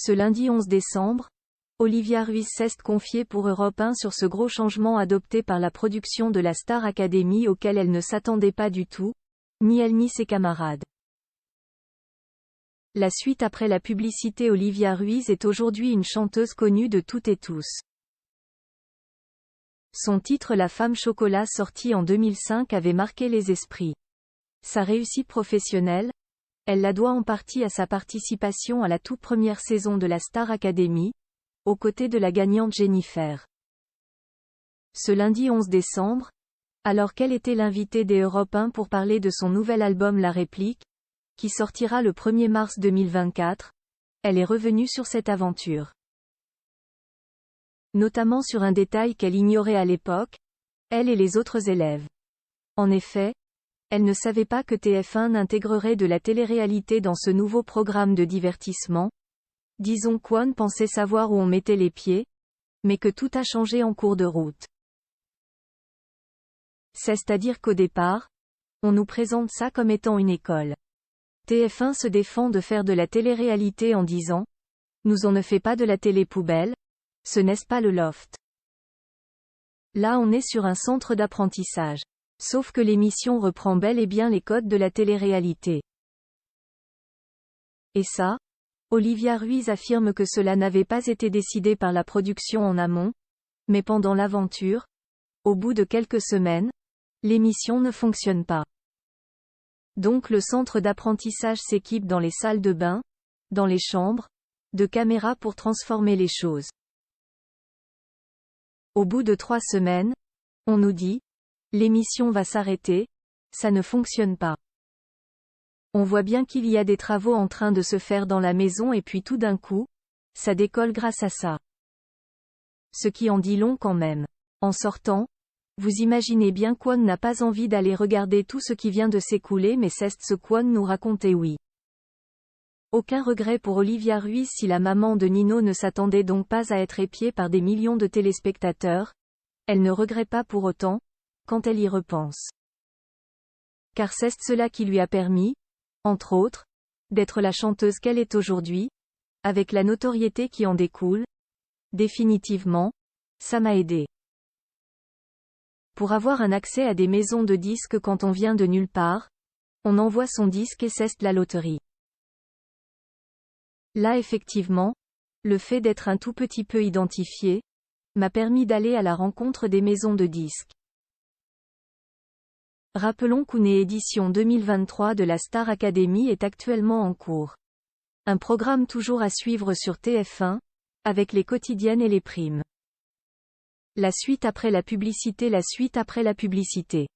Ce lundi 11 décembre, Olivia Ruiz-Cest confiait pour Europe 1 sur ce gros changement adopté par la production de la Star Academy auquel elle ne s'attendait pas du tout, ni elle ni ses camarades. La suite après la publicité. Olivia Ruiz est aujourd'hui une chanteuse connue de toutes et tous. Son titre La Femme Chocolat sorti en 2005 avait marqué les esprits. Sa réussite professionnelle, elle la doit en partie à sa participation à la toute première saison de la Star Academy, aux côtés de la gagnante Jennifer. Ce lundi 11 décembre, alors qu'elle était l'invitée des Europe 1 pour parler de son nouvel album La Réplique, qui sortira le 1er mars 2024, elle est revenue sur cette aventure. Notamment sur un détail qu'elle ignorait à l'époque, elle et les autres élèves. En effet, elle ne savait pas que TF1 intégrerait de la télé-réalité dans ce nouveau programme de divertissement. Disons qu'On pensait savoir où on mettait les pieds, mais que tout a changé en cours de route. C'est-à-dire qu'au départ, on nous présente ça comme étant une école. TF1 se défend de faire de la télé-réalité en disant « Nous on ne fait pas de la télé-poubelle, ce n'est pas le loft ». Là on est sur un centre d'apprentissage. Sauf que l'émission reprend bel et bien les codes de la télé-réalité. Et ça, Olivia Ruiz affirme que cela n'avait pas été décidé par la production en amont, mais pendant l'aventure. Au bout de quelques semaines, l'émission ne fonctionne pas. Donc le centre d'apprentissage s'équipe dans les salles de bain, dans les chambres, de caméras pour transformer les choses. Au bout de 3 semaines, on nous dit, l'émission va s'arrêter, ça ne fonctionne pas. On voit bien qu'il y a des travaux en train de se faire dans la maison et puis tout d'un coup, ça décolle grâce à ça. Ce qui en dit long quand même. En sortant, vous imaginez bien qu'On n'a pas envie d'aller regarder tout ce qui vient de s'écouler mais c'est ce qu'On nous racontait oui. Aucun regret pour Olivia Ruiz si la maman de Nino ne s'attendait donc pas à être épiée par des millions de téléspectateurs, elle ne regrette pas pour autant, quand elle y repense. Car c'est cela qui lui a permis, entre autres, d'être la chanteuse qu'elle est aujourd'hui, avec la notoriété qui en découle. Définitivement, ça m'a aidé. Pour avoir un accès à des maisons de disques quand on vient de nulle part, on envoie son disque et c'est la loterie. Là effectivement, le fait d'être un tout petit peu identifié, m'a permis d'aller à la rencontre des maisons de disques. Rappelons qu'une édition 2023 de la Star Academy est actuellement en cours. Un programme toujours à suivre sur TF1, avec les quotidiennes et les primes. La suite après la publicité. La suite après la publicité.